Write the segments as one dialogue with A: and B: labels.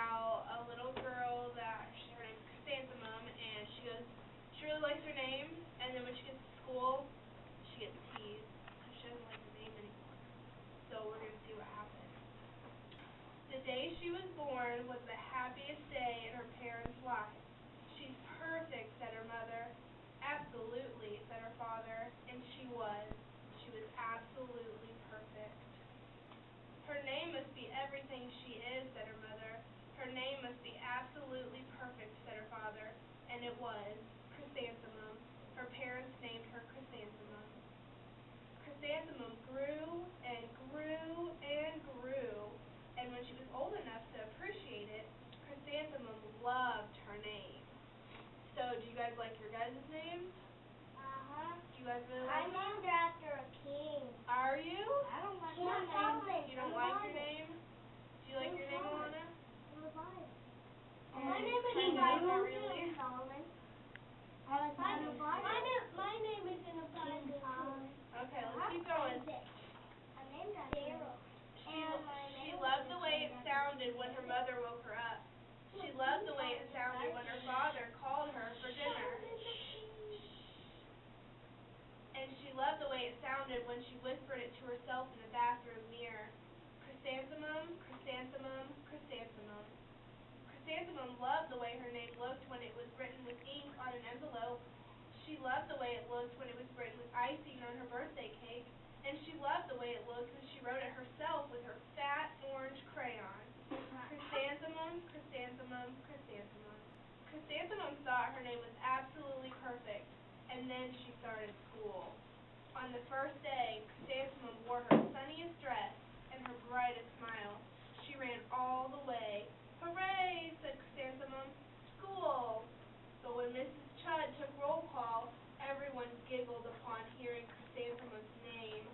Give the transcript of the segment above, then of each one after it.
A: about a little girl that her name's Chrysanthemum, and she really likes her name, and then when she gets to school, she gets teased because she doesn't like her name anymore. So we're going to see what happens. The day she was born was the happiest day in her parents' lives. She's perfect, said her mother. Absolutely, said her father, and she was. She was absolutely perfect. Her name must be everything she is, said her mother. Her name must be absolutely perfect, said her father, and it was. Chrysanthemum. Her parents named her Chrysanthemum. Chrysanthemum grew and grew and grew, and when she was old enough to appreciate it, Chrysanthemum loved her name. So, do you guys like your guys' names? Do you guys really like
B: I'm named after a king.
A: Are you?
B: I don't like my name.
A: You don't like your name? Do you like your name, Alana?
B: My name is
A: King
B: Solomon.
A: really?
B: Solomon. My name is in the Bible.
A: Okay, let's keep going.
B: I'm named after Daryl.
A: She loved the way it sounded when her mother woke her up. She loved the way it sounded when her father called her for dinner. And she loved the way it sounded when she whispered it to herself in the bathroom mirror. Chrysanthemum, chrysanthemum, chrysanthemum. Chrysanthemum loved the way her name looked when it was written with ink on an envelope. She loved the way it looked when it was written with icing on her birthday cake. And she loved the way it looked when she wrote it herself with her fat orange crayon. Chrysanthemum, chrysanthemum, chrysanthemum. Chrysanthemum thought her name was absolutely perfect, and then she started school. On the first day, Chrysanthemum wore her sunniest dress and her brightest smile. She ran all the way. Hooray, said Chrysanthemum. School! But when Mrs. Chud took roll call, everyone giggled upon hearing Chrysanthemum's name.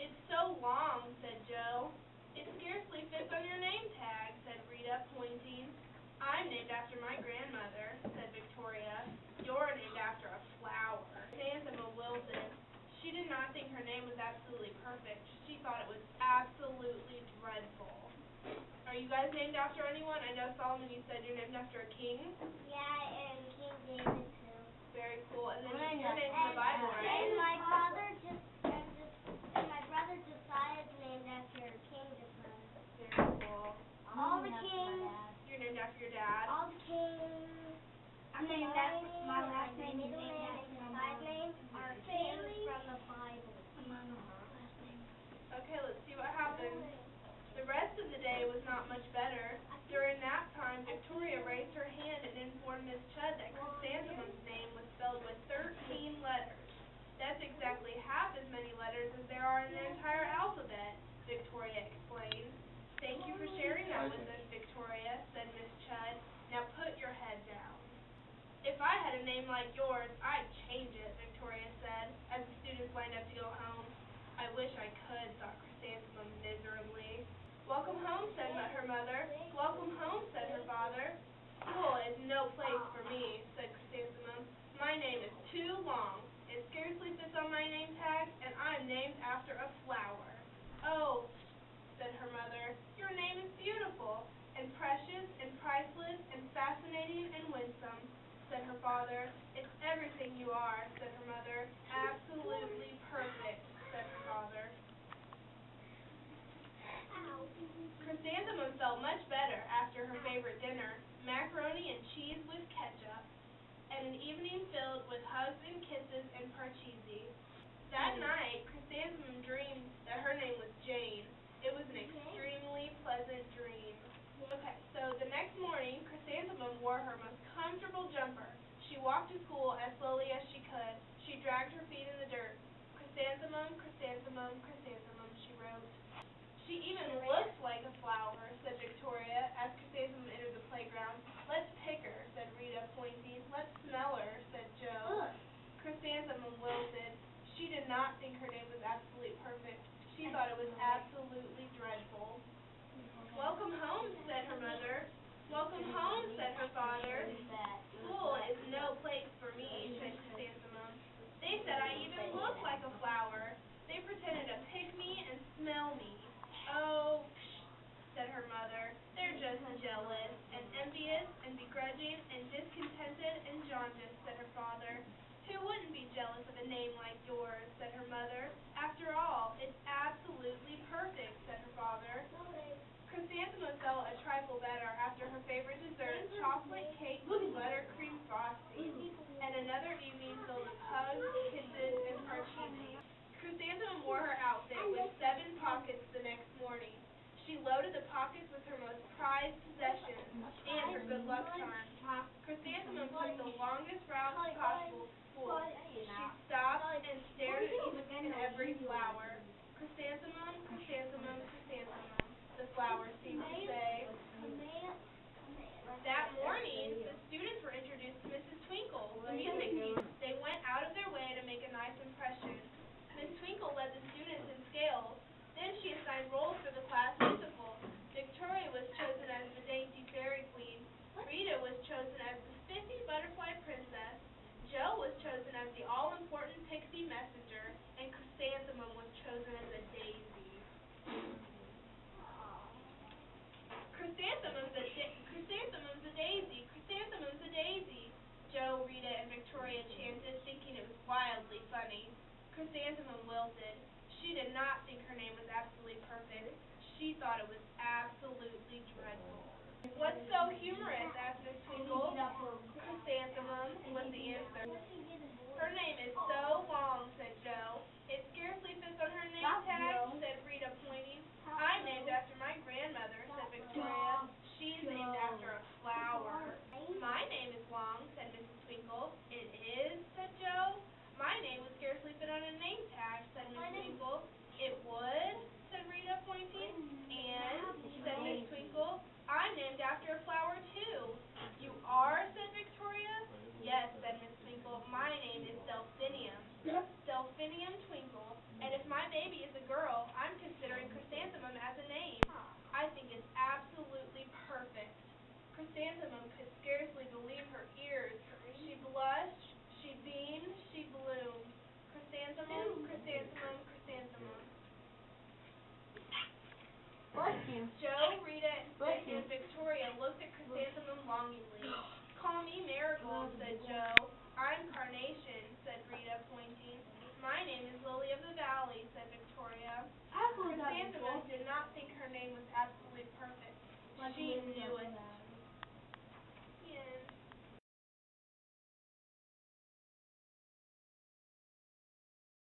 A: It's so long, said Joe. It scarcely fits on your name tag, said Rita, pointing. I'm named after my grandmother, said Victoria. You're named after a flower. Chrysanthemum wilted. She did not think her name was absolutely perfect. She thought it was absolutely dreadful. Are you guys named after anyone? I know, Solomon, you said you're named after a king.
B: Yeah, and King David too.
A: Very cool. And then your name's in the Bible, right?
B: And my brother Josiah is named after King Josiah.
A: Very cool.
B: All the kings.
A: You're named after your dad.
B: All the kings.
C: I'm named after my last name is named after my
B: mom's name are kings from the Bible.
A: Okay, let's see what happens. The rest of the day was not much better. During nap time, Victoria raised her hand and informed Miss Chud that Chrysanthemum's name was spelled with 13 letters. That's exactly half as many letters as there are in the entire alphabet, Victoria explained. Thank you for sharing that with us, Victoria, said Miss Chud. Now put your head down. If I had a name like yours, I'd change it, Victoria said, as the students lined up to go home. I wish I could, thought Chrysanthemum miserably. Welcome home, said her mother. Welcome home, said her father. School is no place for me, said Chrysanthemum. My name is too long. It scarcely fits on my name tag, and I'm named after a flower. Oh, said her mother, your name is beautiful, and precious, and priceless, and fascinating, and winsome, said her father. It's everything you are, said her mother. Absolutely perfect, said her father. Chrysanthemum felt much better after her favorite dinner, macaroni and cheese with ketchup, and an evening filled with hugs and kisses and parcheesi. That night, Chrysanthemum dreamed that her name was Jane. It was an extremely pleasant dream. Okay, so the next morning, Chrysanthemum wore her most comfortable jumper. She walked to school as slowly as she could. She dragged her feet in the dirt. Chrysanthemum, chrysanthemum, chrysanthemum, she wrote. She even looks like a flower, said Victoria, as Chrysanthemum entered the playground. Let's pick her, said Rita, pointing. Let's smell her, said Joe. Chrysanthemum wilted. She did not think her name was absolutely perfect. She thought it was absolutely dreadful. Welcome home, said her mother. Welcome home, said her father. School is no place for me, said Chrysanthemum. They said I even look like a flower. They pretended to pick me and smell me. Oh, said her mother. They're just jealous. another evening filled with hugs, kisses, and parcheesi. Chrysanthemum wore her outfit with 7 pockets the next morning. She loaded the pockets with her most prized possessions and her good luck charm. Chrysanthemum took the longest route possible to school. She stopped and stared at each and every flower. Chrysanthemum, chrysanthemum, chrysanthemum, the flowers seemed to say. That morning, the students were introduced to Mrs. Twinkle, the music teacher. They went out of their way to make a nice impression. Miss Twinkle led the students in scales. Then she assigned roles for the class musical. Victoria was chosen as the dainty fairy queen. Rita was chosen as the spiffy butterfly princess. Jo was chosen as the all-important pixie messenger, and Chrysanthemum was chosen as a daisy. Chrysanthemum's a daisy, chrysanthemum's a daisy, Jo, Rita, and Victoria chanted, thinking it was wildly funny. Chrysanthemum wilted. She did not think her name was absolutely perfect. She thought it was absolutely dreadful. What's so humorous? Asked Miss Twinkle. Chrysanthemum was the answer. Her name is so long, said Jo. It scarcely fits on her name tag, said Rita, pointing. I'm named after my grandmother, said Victoria. She's named after a flower. My name is long, said Mrs. Twinkle. It is, said Jo. My name would scarcely fit on a name tag, said Miss Twinkle. It would, said Rita, pointing. And, said Miss Twinkle, I'm named after a flower, too. You are, said Victoria. Yes, said Miss Twinkle. My name is Delphinium. Delphinium Twinkle. And if my baby is a girl, I'm considering Chrysanthemum as a name. I think it's absolutely perfect. Chrysanthemum could scarcely believe her ears. She blushed, she beamed, she bloomed. Chrysanthemum, chrysanthemum, chrysanthemum. Jo, Rita, and Victoria looked at Chrysanthemum longingly. Call me Marigold, said Jo. I'm Carnation, said Rita, pointing. My name is Lily of the Valley, said Victoria. Chrysanthemum did not think her name was absolutely perfect. She knew it.